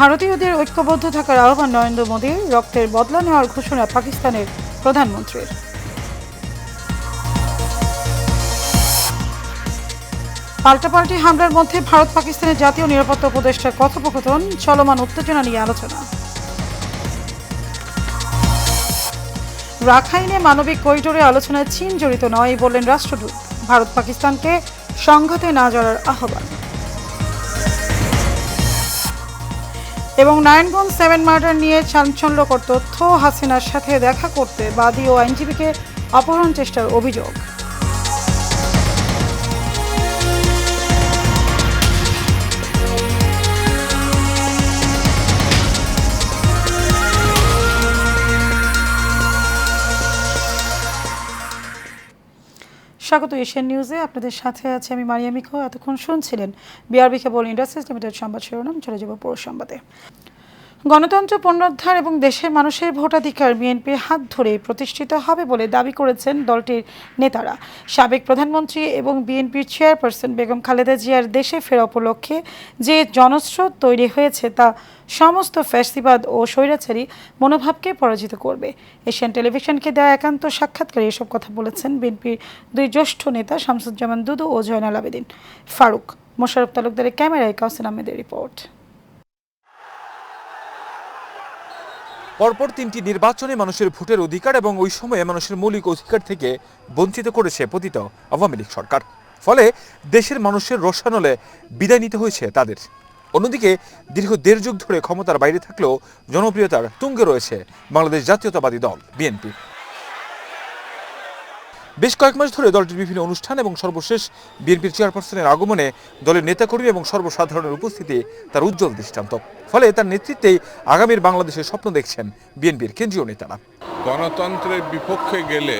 ভারতীয়দের ঐক্যবদ্ধ থাকার আহ্বান নরেন্দ্র মোদীর। রক্তের বদলা নেওয়ার ঘোষণা পাকিস্তানের প্রধানমন্ত্রীর। পাল্টাপাল্টি হামলার মধ্যে ভারত পাকিস্তানের জাতীয় নিরাপত্তা উপদেষ্টার কথোপকথন, চলমান উত্তেজনা নিয়ে আলোচনা। রাখাইনে মানবিক করিডোরে আলোচনায় চীন জড়িত নয় বললেন রাষ্ট্রদূত। ভারত পাকিস্তানকে সংঘাতে না জড়ার আহ্বান। এবং নারায়ণগঞ্জ 7 মার্ডার নিয়ে চাঞ্চল্যকর তথ্য, হাসিনার সাথে দেখা করতে বাদী ও আইনজীবীকে অপহরণ চেষ্টার অভিযোগ। স্বাগত এশিয়ান নিউজে, আপনাদের সাথে আছে আমি মারিয়া মিখো। এতক্ষণ শুনছিলেন বিআরবি কেবল ইন্ডাস্ট্রিজ লিমিটেড সংবাদ শিরোনাম। চলে যাব পুরো সংবাদে। গণতন্ত্র পুনরুদ্ধার এবং দেশের মানুষের ভোটাধিকার বিএনপির হাত ধরে প্রতিষ্ঠিত হবে বলে দাবি করেছেন দলটির নেতারা। সাবেক প্রধানমন্ত্রী এবং বিএনপির চেয়ারপারসন বেগম খালেদা জিয়ার দেশে ফেরা উপলক্ষে যে জনস্রোত তৈরি হয়েছে তা সমস্ত ফ্যাসিবাদ ও স্বৈরাচারী মনোভাবকে পরাজিত করবে। এশিয়ান টেলিভিশনকে দেওয়া একান্ত সাক্ষাৎকারে এসব কথা বলেছেন বিএনপির দুই জ্যেষ্ঠ নেতা শামসুজ্জামান দুদু ও জয়নাল আবেদিন ফারুক। মোশাররফ তালুকদারের ক্যামেরায় কাউসার আহমেদের রিপোর্ট। পরপর তিনটি নির্বাচনে মানুষের ভোটের অধিকার এবং ওই সময়ে মানুষের মৌলিক অধিকার থেকে বঞ্চিত করেছে পতিত আওয়ামী লীগ সরকার। ফলে দেশের মানুষের রোষানলে বিদায় নিতে হয়েছে তাদের। অন্যদিকে দীর্ঘ 1.5 যুগ ধরে ক্ষমতার বাইরে থাকলেও জনপ্রিয়তার তুঙ্গে রয়েছে বাংলাদেশ জাতীয়তাবাদী দল বিএনপি। বেশ কয়েক মাস ধরে দলটির বিভিন্ন অনুষ্ঠান এবং সর্বশেষ বিএনপির চেয়ারপারসনের আগমনে দলের নেতাকর্মী এবং সর্বসাধারণের উপস্থিতি তার উজ্জ্বল দৃষ্টান্ত। ফলে তার নেতৃত্বেই আগামীর বাংলাদেশের স্বপ্ন দেখছেন বিএনপির কেন্দ্রীয় নেতারা। গণতন্ত্রের বিপক্ষে গেলে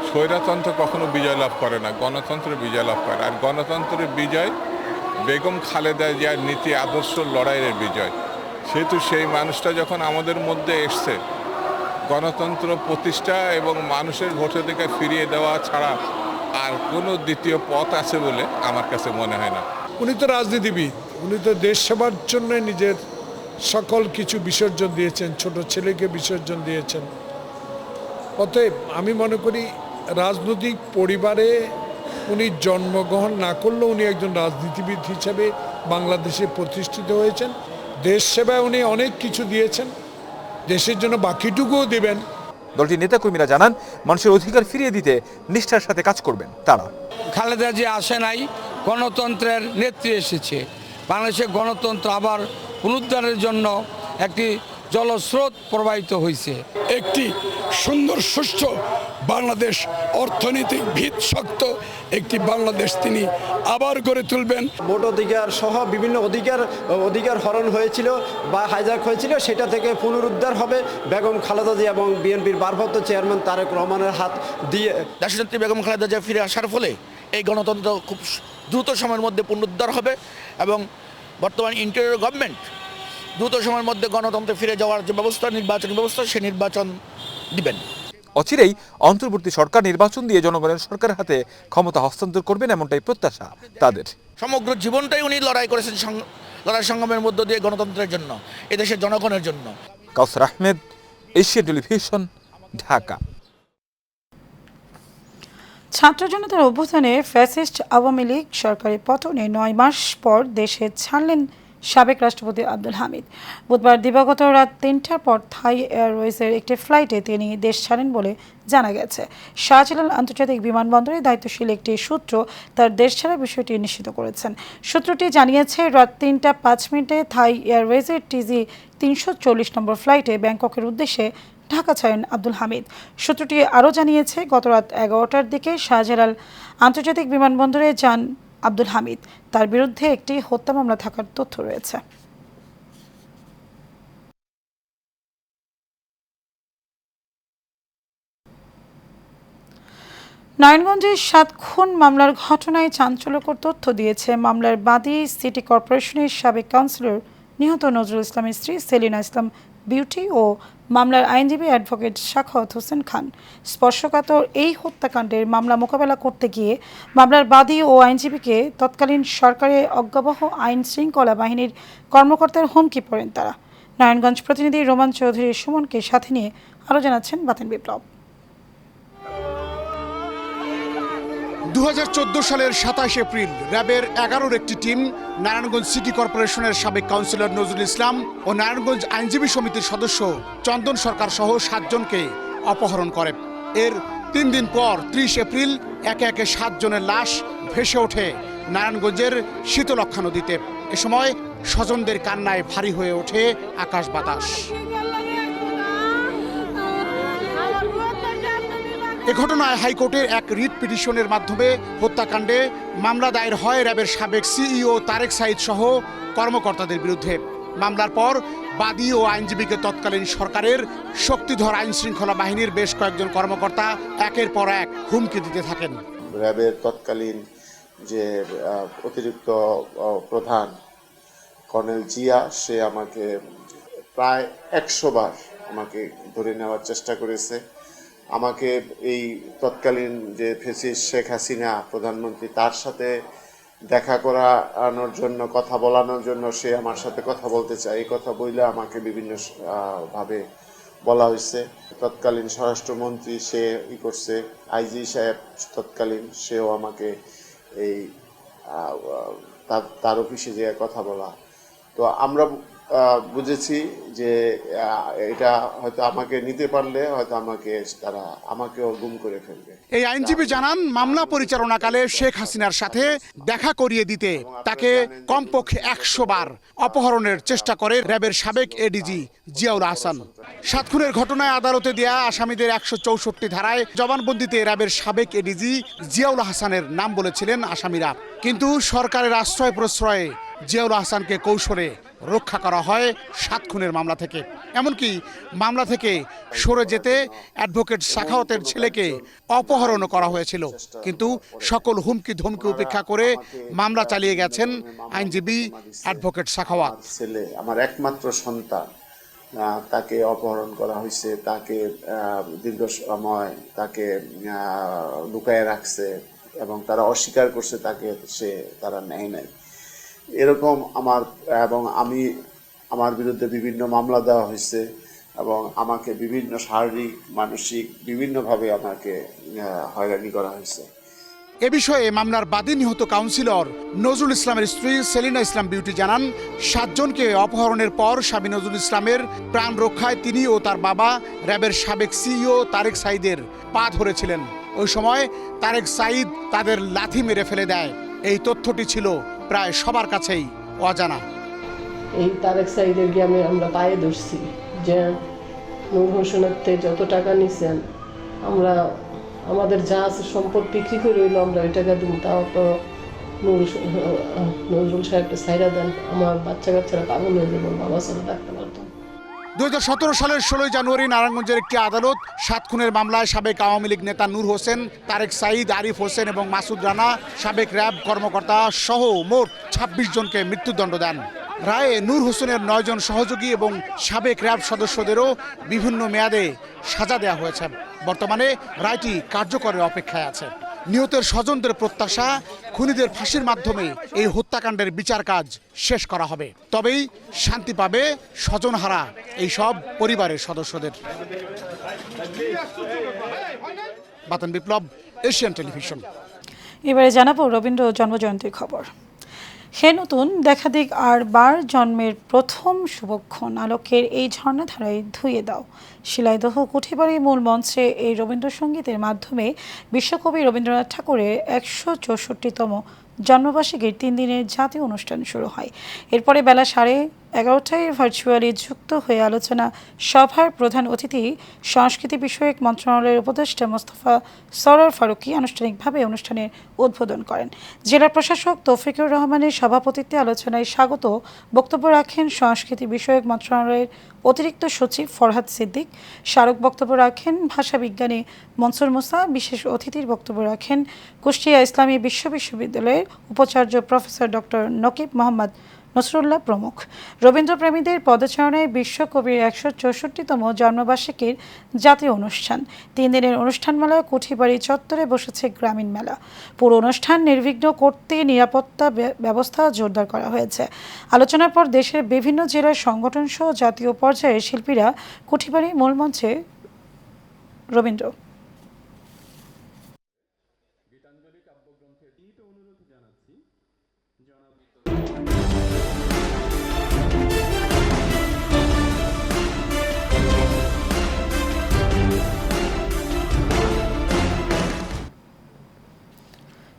স্বৈরতন্ত্র কখনো বিজয় লাভ করে না, গণতন্ত্রের বিজয় লাভ করে। আর গণতন্ত্রের বিজয় বেগম খালেদা জিয়ার নীতি আদর্শ লড়াইয়ের বিজয়। সেহেতু সেই মানুষটা যখন আমাদের মধ্যে এসছে, গণতন্ত্র প্রতিষ্ঠা এবং মানুষের ভোটাধিকার ফিরিয়ে দেওয়া ছাড়া আর কোনো দ্বিতীয় পথ আছে বলে আমার কাছে মনে হয় না। উনি তো রাজনীতিবিদ, উনি তো দেশ সেবার জন্য নিজের সকল কিছু বিসর্জন দিয়েছেন, ছোট ছেলেকে বিসর্জন দিয়েছেন। অতএব আমি মনে করি রাজনৈতিক পরিবারে উনি জন্মগ্রহণ না করলেও উনি একজন রাজনীতিবিদ হিসেবে বাংলাদেশে প্রতিষ্ঠিত হয়েছেন। দেশ সেবায় উনি অনেক কিছু দিয়েছেন, দেশের জন্য বাকিটুকুও দেবেন। দলটির নেতাকর্মীরা জানান, মানুষের অধিকার ফিরিয়ে দিতে নিষ্ঠার সাথে কাজ করবেন তারা। খালেদা জিয়া আসে নাই, গণতন্ত্রের নেত্রী এসেছে। বাংলাদেশের গণতন্ত্র আবার পুনরুদ্ধারের জন্য একটি জলস্রোত প্রবাহিত হয়েছে। একটি সুন্দর সুষ্ঠু বাংলাদেশ, অর্থনৈতিক ভিত শক্ত একটি বাংলাদেশ তিনি আবার গড়ে তুলবেন। ভোট অধিকার সহ বিভিন্ন অধিকার হরণ হয়েছিল বা হাইজ্যাক হয়েছিল, সেটা থেকে পুনরুদ্ধার হবে বেগম খালেদা জিয়া এবং বিএনপির ভারপ্রাপ্ত চেয়ারম্যান তারেক রহমানের হাত দিয়ে। দেশনেত্রী বেগম খালেদা জিয়া ফিরে আসার ফলে এই গণতন্ত্র খুব দ্রুত সময়ের মধ্যে পুনরুদ্ধার হবে এবং বর্তমান ইন্টেরিয়র গভর্নমেন্ট দ্রুত সময়ের মধ্যে গণতন্ত্রে ফিরে যাওয়ার যে ব্যবস্থা, নির্বাচনী ব্যবস্থা, সে নির্বাচন দিবেন। অচিরেই অন্তর্বর্তী সরকার নির্বাচন দিয়ে জনগণের সরকারের হাতে ক্ষমতা হস্তান্তর করবেন, এমনটাই প্রত্যাশা তাদের। সমগ্র জীবনটাই উনি লড়াই করেছেন লড়াই সংগ্রামের মধ্য দিয়ে গণতন্ত্রের জন্য, এদেশের জনগণের জন্য। কাউসার আহমেদ, এশিয়ান টেলিভিশন, ঢাকা। ছাত্র জনতার অভ্যুত্থানে ফ্যাসিস্ট আওয়ামী লীগ সরকারের পতনে 9 মাস পর দেশে ছাড়লেন সাবেক রাষ্ট্রপতি আব্দুল হামিদ। বুধবার দিবাগত রাত 3টার পর থাই এয়ারওয়েজের একটি ফ্লাইটে তিনি দেশ ছাড়েন বলে জানা গেছে। শাহজালাল আন্তর্জাতিক বিমানবন্দরে দায়িত্বশীল একটি সূত্র তার দেশ ছাড়ার বিষয়টি নিশ্চিত করেছেন। সূত্রটি জানিয়েছে, রাত 3টা 5 মিনিটে থাই এয়ারওয়েজের TG 340 নম্বর ফ্লাইটে ব্যাংককের উদ্দেশ্যে ঢাকা ছাড়েন আব্দুল হামিদ। সূত্রটি আরও জানিয়েছে, গত রাত 11টার দিকে শাহজালাল আন্তর্জাতিক বিমানবন্দরে যান আব্দুল হামিদ। তার বিরুদ্ধে একটি হত্যা মামলা থাকার তথ্য রয়েছে। নারায়ণগঞ্জের 7 খুন মামলার ঘটনায় চাঞ্চল্যকর তথ্য দিয়েছে মামলার বাদী সিটি কর্পোরেশনের সাবেক কাউন্সিলর নিহত নজরুল ইসলামের স্ত্রী সেলিনা ইসলাম বিউটি ও মামলার আইনজীবী অ্যাডভোকেট সাখাওয়াত হোসেন খান। স্পর্শকাতর এই হত্যাকাণ্ডের মামলা মোকাবেলা করতে গিয়ে মামলার বাদী ও আইনজীবীকে তৎকালীন সরকারের অজ্ঞাবহ আইন শৃঙ্খলা বাহিনীর কর্মকর্তার হুমকি পড়েন তারা। নারায়ণগঞ্জ প্রতিনিধি রোমান চৌধুরী সুমনকে সাথে নিয়ে আরও জানাচ্ছেন বাতেন বিপ্লব। 2014 সালের 27 এপ্রিল র্যাবের 11-র একটি টিম নারায়ণগঞ্জ সিটি কর্পোরেশনের সাবেক কাউন্সিলর নজরুল ইসলাম ও নারায়ণগঞ্জ আইনজীবী সমিতির সদস্য চন্দন সরকার সহ 7 জনকে অপহরণ করে। এর 3 দিন পর 30 এপ্রিল একে একে 7 জনের লাশ ভেসে ওঠে নারায়ণগঞ্জের শীতলক্ষা নদীতে। এ সময় স্বজনদের কান্নায় ভারী হয়ে ওঠে আকাশ বাতাস। এ ঘটনায় হাইকোর্টের এক রিট পিটিশনের মাধ্যমে হত্যাকাণ্ডে মামলা দায়ের হয় র্যাবের সাবেক সিইও তারেক সাইদ সহ কর্মকর্তাদের বিরুদ্ধে। মামলার পর বাদী ও আইনজীবীকে তৎকালীন সরকারের শক্তিধর আইন শৃঙ্খলা বাহিনীর বেশ কয়েকজন কর্মকর্তা একের পর এক হুমকি দিতে থাকেন। র্যাবের তৎকালীন যে অতিরিক্ত প্রধান কর্নেল জিয়া, সে আমাকে প্রায় 100 বার আমাকে ধরে নেওয়ার চেষ্টা করেছে। আমাকে এই তৎকালীন যে ফ্যাসিস্ট শেখ হাসিনা প্রধানমন্ত্রী, তার সাথে দেখা করানোর জন্য, কথা বলানোর জন্য সে আমার সাথে কথা বলতে চায়। এই কথা বইলে আমাকে বিভিন্ন ভাবে বলা হয়েছে। তৎকালীন স্বরাষ্ট্রমন্ত্রী সে করছে, আইজি সাহেব তৎকালীন, সেও আমাকে এই তার অফিসে যেয়ে কথা বলা। তো আমরা বুঝেছি যে এটা হয়তো আমাকে নিতে পারলে হয়তো তারা আমাকেও গুম করে ফেলবে। এই আইনজীবী জানান, মামলা পরিচালনাকালে শেখ হাসিনার সাথে দেখা করিয়ে দিতে তাকে কমপক্ষে 100 বার অপহরণের চেষ্টা করে র্যাবের সাবেক এডিজি জিয়াউল হাসান। 7 খুনের ঘটনায় আদালতে দেয়া আসামিদের 164 ধারায় জবানবন্দিতে র্যাবের সাবেক এডিজি জিয়াউল হাসানের নাম বলেছিলেন আসামিরা। কিন্তু সরকারের আশ্রয় প্রশ্রয়ে জিয়াউল হাসানকে কৌশলে রক্ষা করা হয় 7 খুনের মামলা থেকে। এমনকি মামলা থেকে সরে যেতে অ্যাডভোকেট সাখাওয়াতের ছেলেকে অপহরণও করা হয়েছিল। কিন্তু সকল হুমকি ধমকি উপেক্ষা করে মামলা চালিয়ে গেছেন আইনজীবী অ্যাডভোকেট সাখাওয়াত। ছেলে আমার একমাত্র সন্তান, তাকে অপহরণ করা হয়েছে, তাকে দীর্ঘ সময় তাকে লুকায় রাখছে এবং তারা অস্বীকার করছে, তারা নেয় নাই। এরকম আমার বিরুদ্ধে বিভিন্ন মামলা দেওয়া হয়েছে এবং আমাকে বিভিন্ন শারীরিক মানসিক বিভিন্নভাবে আমাকে হয়রানি করা হয়েছে। এ বিষয়ে মামলার বাদী নিহত কাউন্সিলর নজরুল ইসলামের স্ত্রী সেলিনা ইসলাম বিউটি জানান, 7 জনকে অপহরণের পর স্বামী নজরুল ইসলামের প্রাণ রক্ষায় তিনি ও তার বাবা র্যাবের সাবেক সিইও তারেক সাইদের পা ধরেছিলেন। ওই সময় তারেক সাইদ তাদের লাথি মেরে ফেলে দেয়। এই তথ্যটি ছিল প্রায় সবার কাছেই অজানা। এই তারেক সাইদের গ্রামে আমরা পায়ে ধরছি যে নূর হোসেনের যত টাকা নিছেন, আমরা আমাদের যা আছে সম্পদ বিক্রি করে হইলো আমরা ওই টাকা দিব, তাও তো নজরুল সাহেবকে সাইরা দেন, আমার বাচ্চা কাচ্চারা পাগল হয়ে যাবে, বাবা ছাড়া থাকতে পারতাম। 2017 সালের 16 জানুয়ারি নারায়ণগঞ্জের একটি আদালত 7 খুনের মামলায় সাবেক আওয়ামী লীগ নেতা নূর হোসেন, তারেক সাইদ, আরিফ হোসেন এবং মাসুদ রানা, সাবেক র্যাব কর্মকর্তা সহ মোট 26 জনকে মৃত্যুদণ্ড দেন। রায়ে নূর হোসেনের 9 জন সহযোগী এবং সাবেক র্যাব সদস্যদেরও বিভিন্ন মেয়াদে সাজা দেওয়া হয়েছে। বর্তমানে রায়টি কার্যকরের অপেক্ষায় আছে। নিহতের স্বজনদের প্রত্যাশা, খুনিদের ফাঁসির মাধ্যমে এই হত্যাকাণ্ডের বিচার কাজ শেষ করা হবে, তবেই শান্তি পাবে স্বজনহারা এই সব পরিবারের সদস্যদের। বাতেন বিপ্লব, এশিয়ান টেলিভিশন। এবারে জানাবো রবীন্দ্র জন্মজয়ন্তীর খবর। হে নতুন দেখা দিক আর বার জন্মের প্রথম শুভক্ষণ, আলোকের এই ঝর্ণাধারায় ধুয়ে দাও। শিলাইদহ কুঠিবাড়ি মূল মঞ্চে এই রবীন্দ্রসঙ্গীতের মাধ্যমে বিশ্বকবি রবীন্দ্রনাথ ঠাকুরের 164তম জন্মবার্ষিকীর 3 দিনের জাতীয় অনুষ্ঠান শুরু হয়। এরপরে বেলা 11:30টায় ভার্চুয়ালি যুক্ত হয়ে আলোচনা সভার প্রধান অতিথি সংস্কৃতি বিষয়ক মন্ত্রণালয়ের উপদেষ্টা মোস্তফা সরোয়ার ফারুকী আনুষ্ঠানিকভাবে অনুষ্ঠানের উদ্বোধন করেন। জেলা প্রশাসক তৌফিকুর রহমানের সভাপতিত্বে আলোচনায় স্বাগত বক্তব্য রাখেন সংস্কৃতি বিষয়ক মন্ত্রণালয়ের অতিরিক্ত সচিব ফরহাদ সিদ্দিক। স্মারক বক্তব্য রাখেন ভাষা বিজ্ঞানী মনসুর মুসা। বিশেষ অতিথির বক্তব্য রাখেন কুষ্টিয়া ইসলামী বিশ্ববিদ্যালয়ের উপাচার্য প্রফেসর ডক্টর নকিব মোহাম্মদ নসরুল্লাহ প্রমুখ। রবীন্দ্রপ্রেমীদের পদচারণায় বিশ্বকবির 164তম জন্মবার্ষিকীর জাতীয় অনুষ্ঠান। 3 দিনের অনুষ্ঠানমালায় কুঠিবাড়ি চত্বরে বসেছে গ্রামীণ মেলা। পুরো অনুষ্ঠান নির্বিঘ্ন করতে নিরাপত্তা ব্যবস্থা জোরদার করা হয়েছে। আলোচনার পর দেশের বিভিন্ন জেলার সংগঠন সহ জাতীয় পর্যায়ের শিল্পীরা কুঠিবাড়ি মূল মঞ্চে রবীন্দ্র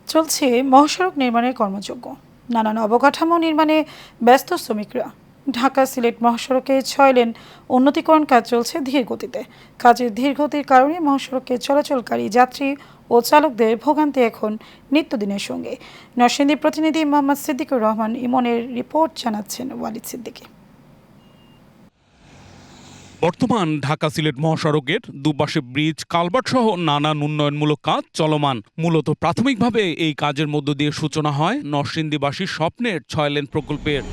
চলছে মহাসড়ক নির্মাণের কর্মযজ্ঞ। নানান অবকাঠামো নির্মাণে ব্যস্ত শ্রমিকরা। ঢাকা সিলেট মহাসড়কে 6 লেন উন্নতিকরণ কাজ চলছে ধীর গতিতে। কাজের ধীর গতির কারণে মহাসড়কে চলাচলকারী যাত্রী ও চালকদের ভোগান্তি এখন নিত্যদিনের সঙ্গে। নরসিংদী প্রতিনিধি মোহাম্মদ সিদ্দিকুর রহমান ইমনের রিপোর্ট, জানাচ্ছেন ওয়ালিদ সিদ্দিকী। বর্তমান ঢাকা সিলেট মহাসড়কের দুপাশে ব্রিজ, কালভার্ট সহ নানান উন্নয়নমূলক কাজ চলমান। মূলত প্রাথমিকভাবে এই কাজের মধ্য দিয়ে সূচনা হয় নরসিংদীবাসীর স্বপ্নের 6 লেন প্রকল্পের।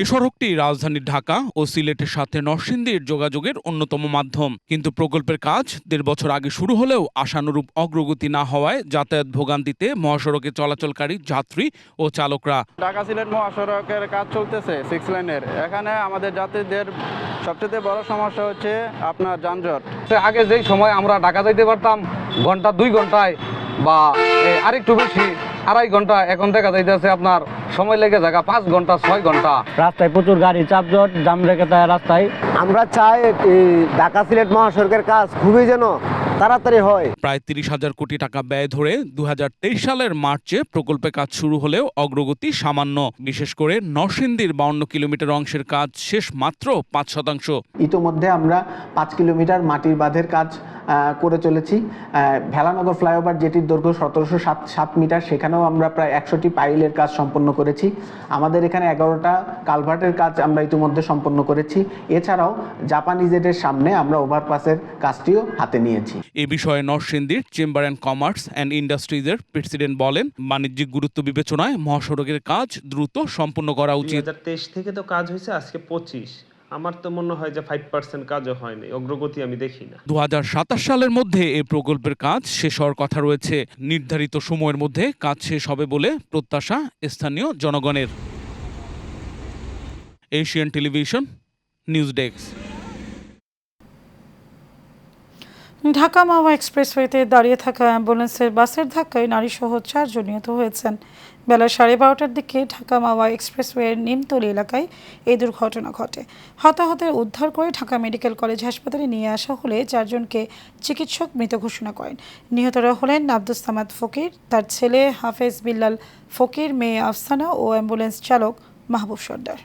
এ সড়কটি রাজধানী ঢাকা ও সিলেটের সাথে নরসিংদীর যোগাযোগের অন্যতম মাধ্যম। কিন্তু প্রকল্পের কাজ 1.5 বছর আগে শুরু হলেও আশানুরূপ অগ্রগতি না হওয়ায় যাতায়াত ভোগান্তিতে মহাসড়কে চলাচলকারী যাত্রী ও চালকরা। ঢাকা সিলেট মহাসড়কের কাজ চলতেছে 6 লেনের। এখানে আমাদের যাত্রীদের সবচেয়ে বড় সমস্যা হচ্ছে আপনার যানজট। আগে যেই সময় আমরা ঢাকা যাইতে পারতাম ঘন্টা 2 ঘন্টায় বা আরেকটু বেশি 2.5 ঘন্টা, এখন দেখা যাইতেছে আপনার সময় লেগে থাকা 5 ঘন্টা 6 ঘন্টা। রাস্তায় প্রচুর গাড়ি চাপজট, জাম রেখে থাকে রাস্তায়। আমরা চাই ঢাকা সিলেট মহাসড়কের কাজ খুবই যেন তাড়াতাড়ি হয়। প্রায় 30,000 কোটি টাকা ব্যয় ধরে 2023 সালের মার্চে প্রকল্পের কাজ শুরু হলেও অগ্রগতি সামান্য। বিশেষ করে নরসিংদীর 52 কিলোমিটার অংশের কাজ শেষ মাত্র 5%। ইতোমধ্যে আমরা 5 কিলোমিটার মাটির বাঁধের কাজ করে চলেছি। ভেলানগর ফ্লাইওভার যেটির দৈর্ঘ্য 1707 মিটার, সেখানেও আমরা প্রায় 100টি পাইলের কাজ সম্পন্ন করেছি। আমাদের এখানে 11টা কালভার্টের কাজ আমরা ইতিমধ্যে সম্পন্ন করেছি। এছাড়াও জাপানি জেটের সামনে আমরা ওভারপাসের কাজটিও হাতে নিয়েছি। এ বিষয়ে নরসিংদীর চেম্বার অ্যান্ড কমার্স অ্যান্ড ইন্ডাস্ট্রিজের প্রেসিডেন্ট বলেন, বাণিজ্যিক গুরুত্ব বিবেচনায় মহাসড়কের কাজ দ্রুত সম্পন্ন করা উচিত। 2023 থেকে তো কাজ হয়েছে, আজকে 25। আমার তো মনে হয় যে 5% কাজও হয়নি, অগ্রগতি আমি দেখি না। 2027 সালের মধ্যে এই প্রকল্পের কাজ শেষ হওয়ার কথা রয়েছে। নির্ধারিত সময়ের মধ্যে কাজ শেষ হবে বলে প্রত্যাশা স্থানীয় জনগণের। Asian television news desk. Dhaka Mawa এক্সপ্রেসওয়েতে দাঁড়িয়ে থাকা অ্যাম্বুলেন্সের বাসের ধাক্কায় নারীসহ 4 জন নিহত হয়েছেন। বেলা 12:30টার দিকে ঢাকা মাওয়া এক্সপ্রেসওয়ের নিমতলী এলাকায় এই দুর্ঘটনা ঘটে। হতাহতের উদ্ধার করে ঢাকা মেডিকেল কলেজ হাসপাতালে নিয়ে আসা হলে 4 জনকে চিকিৎসক মৃত ঘোষণা করেন। নিহতরা হলেন আব্দুস সামাদ ফকির, তার ছেলে হাফেজ বিল্লাল ফকির, মেয়ে আফসানা ও অ্যাম্বুলেন্স চালক মাহবুব সর্দার।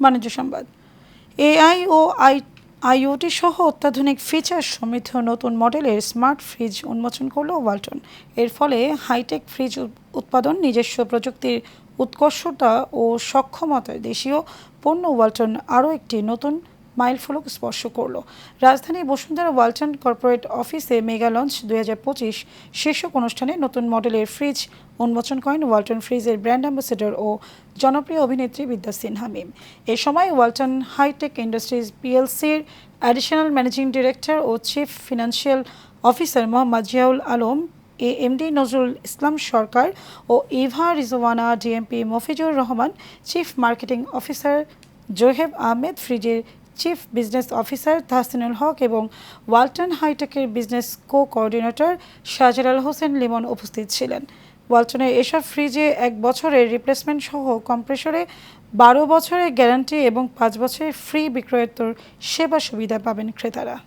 বাণিজ্য সংবাদ। এআই ও আইওটি সহ অত্যাধুনিক ফিচার সমৃদ্ধ নতুন মডেলের স্মার্ট ফ্রিজ উন্মোচন করল ওয়ালটন। এর ফলে হাইটেক ফ্রিজ উৎপাদন, নিজস্ব প্রযুক্তির উৎকর্ষতা ও সক্ষমতায় দেশীয় পণ্য ওয়ালটন আরও একটি নতুন মাইলফলক স্পর্শ করল। রাজধানীর বসুন্ধরা ওয়ালটন কর্পোরেট অফিসে মেগা লঞ্চ 2025 শীর্ষক অনুষ্ঠানে নতুন মডেলের ফ্রিজ উন্মোচন করেন ওয়ালটন ফ্রিজের ব্র্যান্ড অ্যাম্বাসেডর ও জনপ্রিয় অভিনেত্রী বিদ্যা সিনহা মিম। এ সময় ওয়ালটন হাইটেক ইন্ডাস্ট্রিজ পিএলসির অ্যাডিশনাল ম্যানেজিং ডিরেক্টর ও chief financial officer Mohammad Ziaul Alam, AMD Nazrul Islam Sarkar ও Eva Rizwana, DMP Mofizur Rahman, chief marketing officer Zoheb Ahmed, ফ্রিজের chief business officer Tahsinul Haque এবং ওয়ালটন হাইটেকের বিজনেস কোঅর্ডিনেটর শাহজালাল হোসেন লিমন উপস্থিত ছিলেন। ওয়ালটনের এসব ফ্রিজে 1 বছরের রিপ্লেসমেন্ট সহ কম্প্রেসরে 12 বছরের গ্যারান্টি এবং 5 বছরের ফ্রি বিক্রয়োত্তর সেবা সুবিধা পাবেন ক্রেতারা।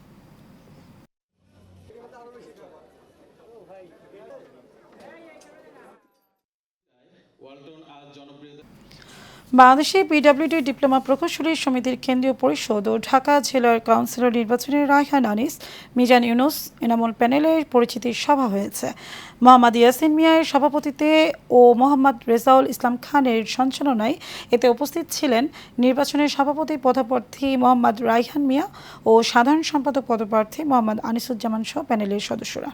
বাংলাদেশে পিডব্লিউডি ডিপ্লোমা প্রকৌশলী সমিতির কেন্দ্রীয় পরিষদ ও ঢাকা জেলার কাউন্সিলর নির্বাচনে রায়হান আনিস, মিজান ইউনুস, এনামুল প্যানেলের পরিচিতি সভা হয়েছে। মোহাম্মদ ইয়াসিন মিয়ার সভাপতিত্বে ও মোহাম্মদ রেজাউল ইসলাম খানের সঞ্চালনায় এতে উপস্থিত ছিলেন নির্বাচনের সভাপতি পদপ্রার্থী মোহাম্মদ রায়হান মিয়া ও সাধারণ সম্পাদক পদপ্রার্থী মোহাম্মদ আনিসুজ্জামান সহ প্যানেলের সদস্যরা।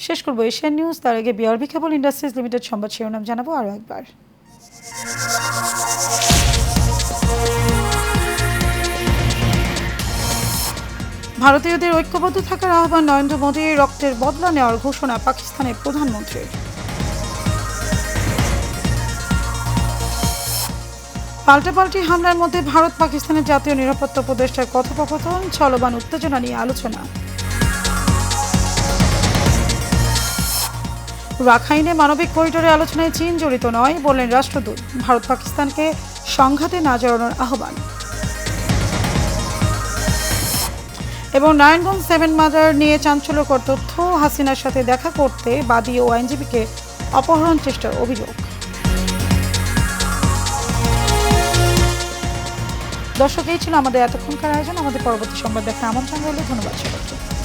শেষ করবো এশিয়ান নিউজ, তার আগে বিআরবি কেবল ইন্ডাস্ট্রিজ লিমিটেড সংবাদ শিরোনাম জানাবো আরও একবার। ভারতীয়দের ঐক্যবদ্ধ থাকার আহ্বান নরেন্দ্র মোদীর, রক্তের বদলা নেওয়ার ঘোষণা পাকিস্তানের প্রধানমন্ত্রীর। পাল্টাপাল্টি হামলার মধ্যে ভারত পাকিস্তানের জাতীয় নিরাপত্তা উপদেষ্টার কথোপকথন, চলমান উত্তেজনা নিয়ে আলোচনা। রাখাইনে মানবিক করিডোরে আলোচনায় চীন জড়িত নয় বললেন রাষ্ট্রদূত, ভারত পাকিস্তানকে সংঘাতে না জড়ানোর আহ্বান। এবং নারায়ণগঞ্জ 7 মার্ডার নিয়ে চাঞ্চল্যকর তথ্য, হাসিনার সাথে দেখা করতে বাদী ও আইনজীবীকে অপহরণ চেষ্টার অভিযোগ। দর্শক, এই ছিল আমাদের এতক্ষণকার আয়োজন। আমাদের পরবর্তী সংবাদ দেখার আমন্ত্রণ রইল। ধন্যবাদ সবাইকে।